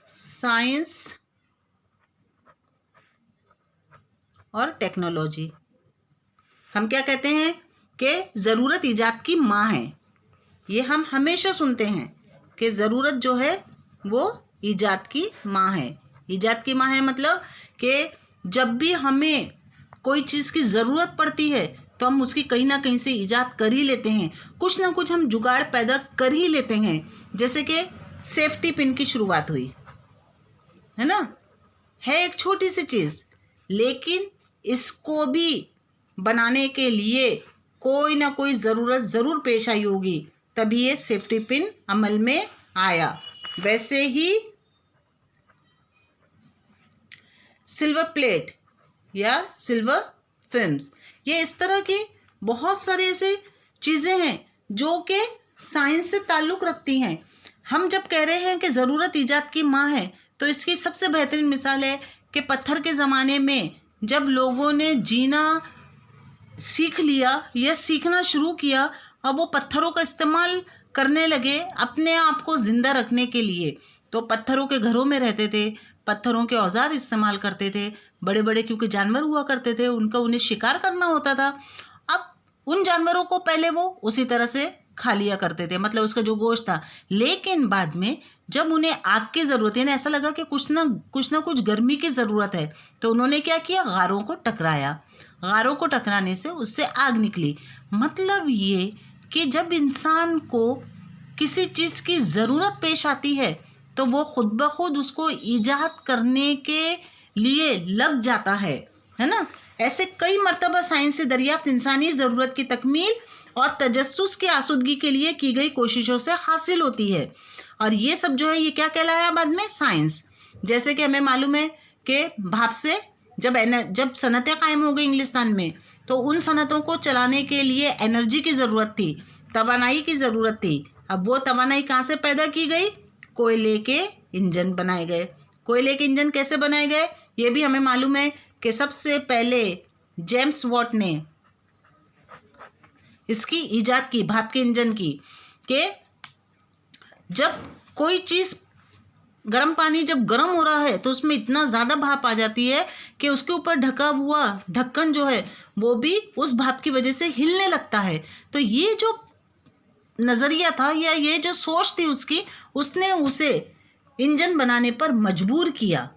Science और technology. हम क्या कहते हैं कि ज़रूरत ईजाद की माँ है। ये हम हमेशा सुनते हैं कि ज़रूरत जो है वो ईजाद की माँ है। ईजाद की माँ है मतलब कि जब भी हमें कोई चीज़ की ज़रूरत पड़ती है तो हम उसकी कहीं ना कहीं से ईजाद कर ही लेते हैं, कुछ ना कुछ हम जुगाड़ पैदा कर ही लेते हैं। जैसे कि सेफ्टी पिन की शुरुआत हुई है ना, है एक छोटी सी चीज़, लेकिन इसको भी बनाने के लिए कोई ना कोई ज़रूरत ज़रूर पेश आई होगी, तभी ये सेफ्टी पिन अमल में आया। वैसे ही सिल्वर प्लेट या सिल्वर फिल्म्स, ये इस तरह की बहुत सारी ऐसी चीज़ें हैं जो कि साइंस से ताल्लुक़ रखती हैं। हम जब कह रहे हैं कि ज़रूरत ईजाद की माँ है, तो इसकी सबसे बेहतरीन मिसाल है कि पत्थर के ज़माने में जब लोगों ने जीना सीख लिया या सीखना शुरू किया, अब वो पत्थरों का इस्तेमाल करने लगे अपने आप को ज़िंदा रखने के लिए। तो पत्थरों के घरों में रहते थे, पत्थरों के औजार इस्तेमाल करते थे, बड़े बड़े क्योंकि जानवर हुआ करते थे, उन्हें शिकार करना होता था। अब उन जानवरों को पहले वो उसी तरह से खा लिया करते थे, मतलब उसका जो गोश्त था। लेकिन बाद में जब उन्हें आग की ज़रूरत है ना, ऐसा लगा कि कुछ ना कुछ गर्मी की ज़रूरत है, तो उन्होंने क्या किया, गारों को टकराया। गारों को टकराने से उससे आग निकली। मतलब ये कि जब इंसान को किसी चीज़ की ज़रूरत पेश आती है तो वो खुद ब खुद उसको ईजाद करने के लिए लग जाता है ना। ऐसे कई मर्तबा साइंस से दरियाफ्त इंसानी ज़रूरत की तकमील और तजस्सुस की आसूदगी के लिए की गई कोशिशों से हासिल होती है। और ये सब जो है ये क्या कहलाया बाद में, साइंस। जैसे कि हमें मालूम है कि भाप से जब सनतें कायम हो गई इंग्लिस्तान में, तो उन सनतों को चलाने के लिए एनर्जी की ज़रूरत थी, तवानाई की ज़रूरत थी। अब वो तवानाई कहाँ से पैदा की गई, कोयले के इंजन बनाए गए। कोयले के इंजन कैसे बनाए गए, ये भी हमें मालूम है कि सबसे पहले जेम्स वॉट ने इसकी ईजाद की, भाप के इंजन की, कि जब कोई चीज़ गर्म पानी जब गर्म हो रहा है तो उसमें इतना ज़्यादा भाप आ जाती है कि उसके ऊपर ढका हुआ ढक्कन जो है वो भी उस भाप की वजह से हिलने लगता है। तो ये जो नज़रिया था या ये जो सोच थी उसकी, उसने उसे इंजन बनाने पर मजबूर किया।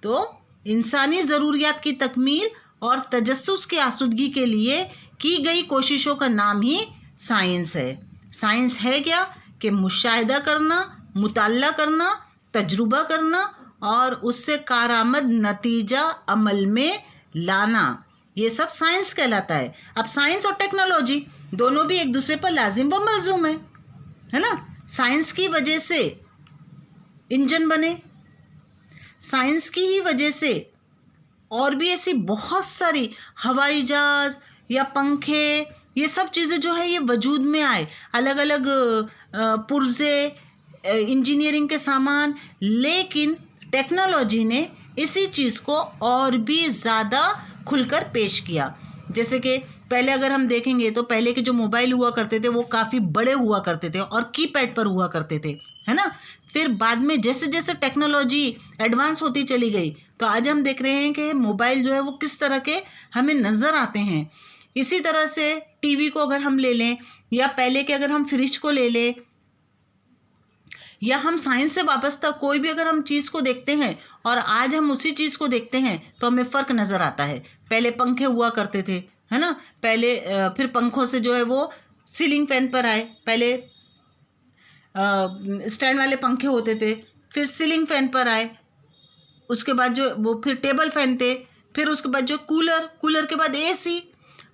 तो इंसानी ज़रूरियात की तकमील और तजस्सुस की आसूदगी के लिए की गई कोशिशों का नाम ही साइंस है। साइंस है क्या कि मुशाहिदा करना, मुताल्ला करना, तजुर्बा करना और उससे कारआमद नतीजा अमल में लाना, ये सब साइंस कहलाता है। अब साइंस और टेक्नोलॉजी दोनों भी एक दूसरे पर लाजिम व मलजूम है ना। साइंस की वजह से इंजन बने, साइंस की ही वजह से और भी ऐसी बहुत सारी हवाई जहाज़ या पंखे, ये सब चीज़ें जो है ये वजूद में आए, अलग अलग पुर्जे, इंजीनियरिंग के सामान। लेकिन टेक्नोलॉजी ने इसी चीज़ को और भी ज़्यादा खुलकर पेश किया। जैसे कि पहले अगर हम देखेंगे तो पहले के जो मोबाइल हुआ करते थे वो काफ़ी बड़े हुआ करते थे और कीपैड पर हुआ करते थे, है ना। फिर बाद में जैसे जैसे टेक्नोलॉजी एडवांस होती चली गई तो आज हम देख रहे हैं कि मोबाइल जो है वो किस तरह के हमें नज़र आते हैं। इसी तरह से टीवी को अगर हम ले लें, या पहले के अगर हम फ्रिज को ले लें, या हम साइंस से वाबस्ता कोई भी अगर हम चीज़ को देखते हैं और आज हम उसी चीज़ को देखते हैं तो हमें फ़र्क नज़र आता है। पहले पंखे हुआ करते थे, है ना, पहले फिर पंखों से जो है वो सीलिंग फैन पर आए। पहले स्टैंड वाले पंखे होते थे, फिर सीलिंग फैन पर आए, उसके बाद जो वो फिर टेबल फैन थे, फिर उसके बाद जो कूलर के बाद एसी।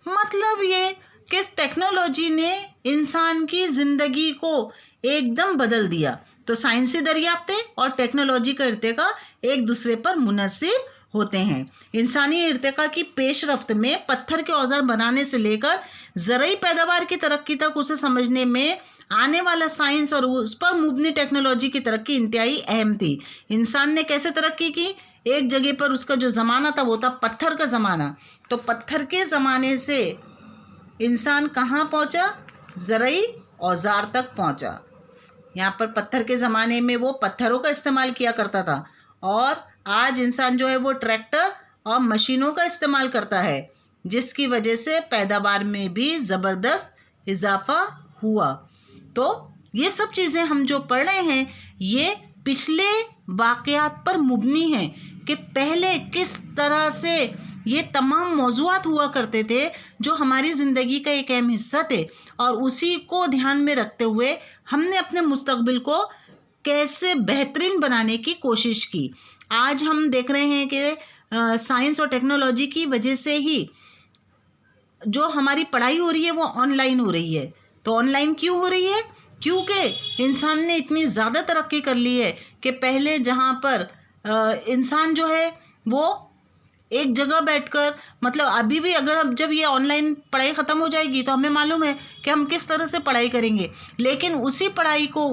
मतलब ये कि टेक्नोलॉजी ने इंसान की ज़िंदगी को एकदम बदल दिया। तो साइंसी दरियाफ्तें और टेक्नोलॉजी का इर्तिका एक दूसरे पर मुनस्सिर होते हैं। इंसानी इर्तिका की पेशरफ्त में पत्थर के औजार बनाने से लेकर ज़रूरी पैदावार की तरक्की तक उसे समझने में आने वाला साइंस और उस पर मुबनी टेक्नोलॉजी की तरक्की इंतहाई अहम थी। इंसान ने कैसे तरक्की की, एक जगह पर उसका जो ज़माना था वो था पत्थर का ज़माना। तो पत्थर के ज़माने से इंसान कहाँ पहुँचा, ज़रूरी औजार तक पहुँचा। यहाँ पर पत्थर के ज़माने में वो पत्थरों का इस्तेमाल किया करता था, और आज इंसान जो है वो ट्रैक्टर और मशीनों का इस्तेमाल करता है, जिसकी वजह से पैदावार में भी ज़बरदस्त इजाफा हुआ। तो ये सब चीज़ें हम जो पढ़ रहे हैं ये पिछले वाक़यात पर मुबनी हैं कि पहले किस तरह से ये तमाम मौज़ूआत हुआ करते थे जो हमारी ज़िंदगी का एक अहम हिस्सा थे, और उसी को ध्यान में रखते हुए हमने अपने मुस्तकबिल को कैसे बेहतरीन बनाने की कोशिश की। आज हम देख रहे हैं कि साइंस और टेक्नोलॉजी की वजह से ही जो हमारी पढ़ाई हो रही है वो ऑनलाइन हो रही है। तो ऑनलाइन क्यों हो रही है? क्योंकि इंसान ने इतनी ज़्यादा तरक्की कर ली है कि पहले जहाँ पर इंसान जो है वो एक जगह बैठकर, मतलब अभी भी अगर अब जब ये ऑनलाइन पढ़ाई ख़त्म हो जाएगी तो हमें मालूम है कि हम किस तरह से पढ़ाई करेंगे, लेकिन उसी पढ़ाई को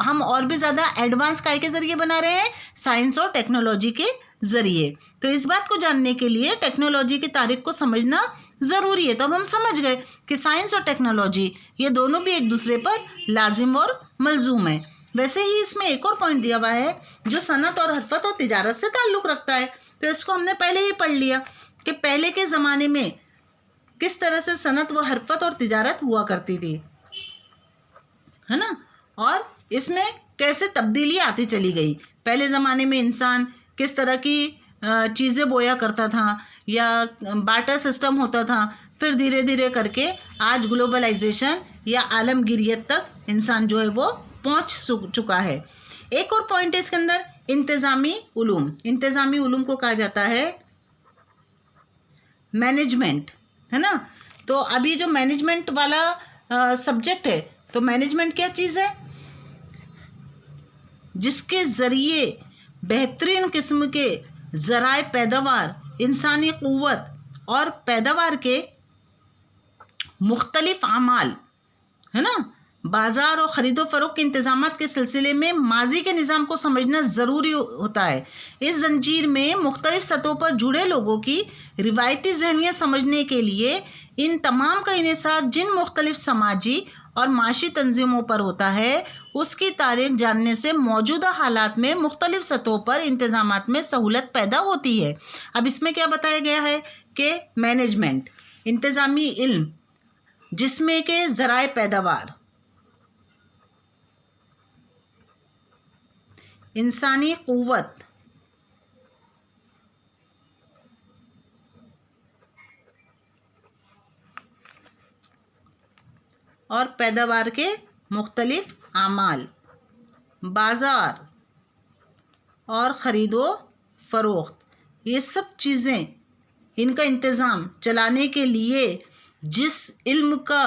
हम और भी ज़्यादा एडवांस काय के ज़रिए बना रहे हैं, साइंस और टेक्नोलॉजी के ज़रिए। तो इस बात को जानने के लिए टेक्नोलॉजी की तारीख को समझना ज़रूरी है। तो अब हम समझ गए कि साइंस और टेक्नोलॉजी ये दोनों भी एक दूसरे पर लाजिम और मलजूम है। वैसे ही इसमें एक और पॉइंट दिया हुआ है जो सनत और हरफत और तिजारत से ताल्लुक़ रखता है। तो इसको हमने पहले ही पढ़ लिया कि पहले के ज़माने में किस तरह से सनत व हरफत और तिजारत हुआ करती थी, है ना, और इसमें कैसे तब्दीली आती चली गई। पहले ज़माने में इंसान किस तरह की चीज़ें बोया करता था या बार्टर सिस्टम होता था, फिर धीरे धीरे करके आज ग्लोबलाइजेशन या आलमगीरियत तक इंसान जो है वो पहुंच चुका है। एक और पॉइंट है इसके अंदर, इंतज़ामी उलूम। इंतज़ामी उलूम को कहा जाता है मैनेजमेंट, है ना। तो अभी जो मैनेजमेंट वाला सब्जेक्ट है, तो मैनेजमेंट क्या चीज़ है? जिसके ज़रिए बेहतरीन किस्म के ज़राए पैदावार, इंसानी क़ुव्वत और पैदावार के मुख्तलिफ आमाल, है ना, बाज़ार और ख़रीदो फ़रोख्त के इंतज़ामात के सिलसिले में माजी के निज़ाम को समझना ज़रूरी होता है। इस जंजीर में मुख्तलिफ सतहों पर जुड़े लोगों की रिवायती ज़हनियत समझने के लिए इन तमाम का इन्हिसार जिन मुख्तलिफ समाजी और माशी तंजीमों पर होता है, उसकी तारीख जानने से मौजूदा हालात में मुख्तलिफ सतहों पर इंतज़ामात में सहूलत पैदा होती है। अब इसमें क्या बताया गया है कि मैनेजमेंट, इंतज़ामी इल्म, जिसमें के ज़राए पैदावार, इंसानी क़ुव्वत, और पैदावार के मुख्तलिफ आमाल, बाज़ार और ख़रीदो फ़रोख्त, ये सब चीज़ें, इनका इंतज़ाम चलाने के लिए जिस इल्म का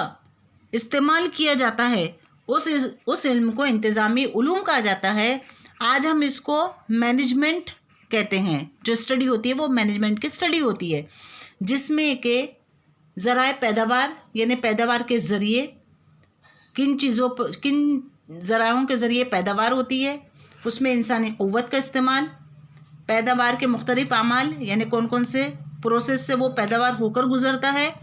इस्तेमाल किया जाता है उस इल्म को इंतज़ामी उलूम कहा जाता है। आज हम इसको मैनेजमेंट कहते हैं। जो स्टडी होती है वो मैनेजमेंट की स्टडी होती है, जिसमें के ज़राए पैदावार यानी पैदावार के ज़रिए किन चीज़ों पर, किन ज़रायों के ज़रिए पैदावार होती है, उसमें इंसानी क़ुव्वत का इस्तेमाल, पैदावार के मुख्तलिफ आमाल यानी कौन कौन से प्रोसेस से वो पैदावार होकर गुज़रता है,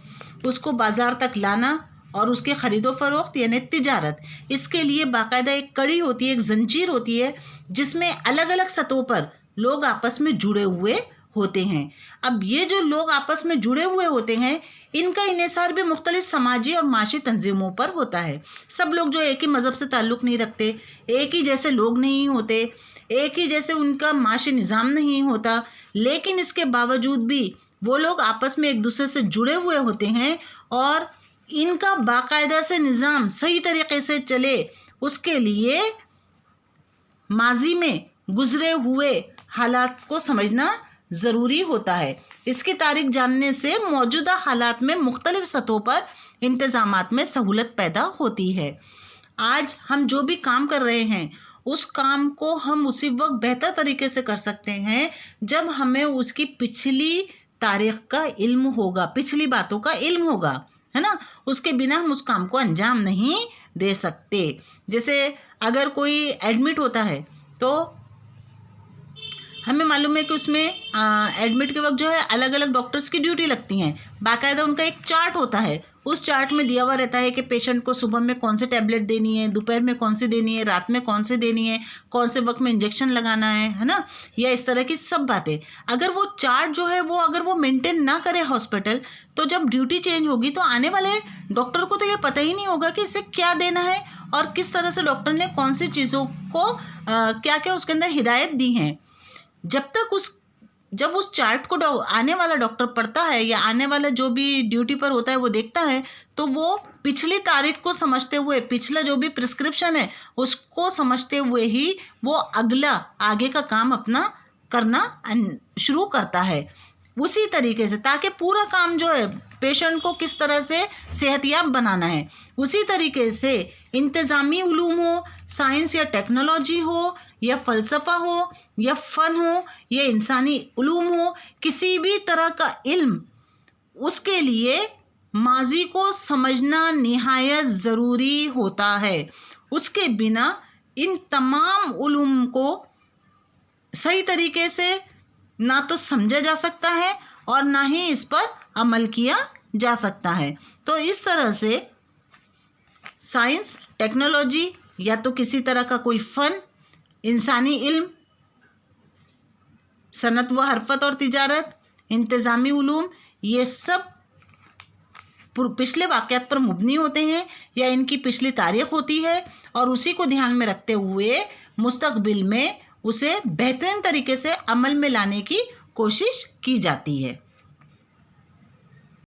उसको बाज़ार तक लाना, और उसके ख़रीदो फ़रोख्त यानी तिजारत। इसके लिए बाकायदा एक कड़ी होती है, एक ज़ंजीर होती है, जिसमें अलग अलग सतहों पर लोग आपस में जुड़े हुए होते हैं। अब ये जो लोग आपस में जुड़े हुए होते हैं, इनका इन्हिसार भी मुख्तलिफ समाजी और माशी तंजीमों पर होता है। सब लोग जो एक ही मज़हब से ताल्लुक़ नहीं रखते, एक ही जैसे लोग नहीं होते, एक ही जैसे उनका माशी निज़ाम नहीं होता, लेकिन इसके बावजूद भी वो लोग आपस में एक दूसरे से जुड़े हुए होते हैं, और इनका बाकायदा से निज़ाम सही तरीक़े से चले उसके लिए माजी में गुज़रे हुए हालात को समझना ज़रूरी होता है। इसकी तारीख जानने से मौजूदा हालात में मुख्तलिफ सतहों पर इंतज़ामात में सहूलत पैदा होती है। आज हम जो भी काम कर रहे हैं उस काम को हम उसी वक्त बेहतर तरीके से कर सकते हैं जब हमें उसकी पिछली तारीख़ का इल्म होगा, पिछली बातों का इल्म होगा, है ना। उसके बिना हम उस काम को अंजाम नहीं दे सकते। जैसे अगर कोई एडमिट होता है तो हमें मालूम है कि उसमें एडमिट के वक्त जो है अलग अलग डॉक्टर्स की ड्यूटी लगती हैं, बाकायदा उनका एक चार्ट होता है, उस चार्ट में दिया हुआ रहता है कि पेशेंट को सुबह में कौन से टैबलेट देनी है, दोपहर में कौन सी देनी है, रात में कौन से देनी है, कौन से वक्त में इंजेक्शन लगाना है ना, या इस तरह की सब बातें। अगर वो चार्ट जो है वो अगर वो मेंटेन ना करे हॉस्पिटल, तो जब ड्यूटी चेंज होगी तो आने वाले डॉक्टर को तो ये पता ही नहीं होगा कि इसे क्या देना है और किस तरह से डॉक्टर ने कौन सी चीज़ों को क्या क्या उसके अंदर हिदायत दी हैं। जब उस चार्ट को आने वाला डॉक्टर पढ़ता है या आने वाला जो भी ड्यूटी पर होता है वो देखता है, तो वो पिछली तारीख को समझते हुए, पिछला जो भी प्रिस्क्रिप्शन है उसको समझते हुए ही वो अगला आगे का काम अपना करना शुरू करता है उसी तरीके से, ताकि पूरा काम जो है पेशेंट को किस तरह से सेहतयाब बनाना है उसी तरीके से इंतज़ामी उलूम हो, साइंस या टेक्नोलॉजी हो या फ़लसफ़ा हो या फ़न हो या इंसानी उलूम हो, किसी भी तरह का इल्म, उसके लिए माजी को समझना निहायत ज़रूरी होता है। उसके बिना इन तमाम उलूम को सही तरीके से ना तो समझा जा सकता है और ना ही इस पर अमल किया जा सकता है। तो इस तरह से साइंस, टेक्नोलॉजी या तो किसी तरह का कोई फ़न, इंसानी इल्म, सनत व हरफत और तिजारत, इंतज़ामी उलूम, ये सब पिछले वाक़यात पर मुबनी होते हैं या इनकी पिछली तारीख़ होती है और उसी को ध्यान में रखते हुए मुस्तक़बिल में उसे बेहतरीन तरीके से अमल में लाने की कोशिश की जाती है।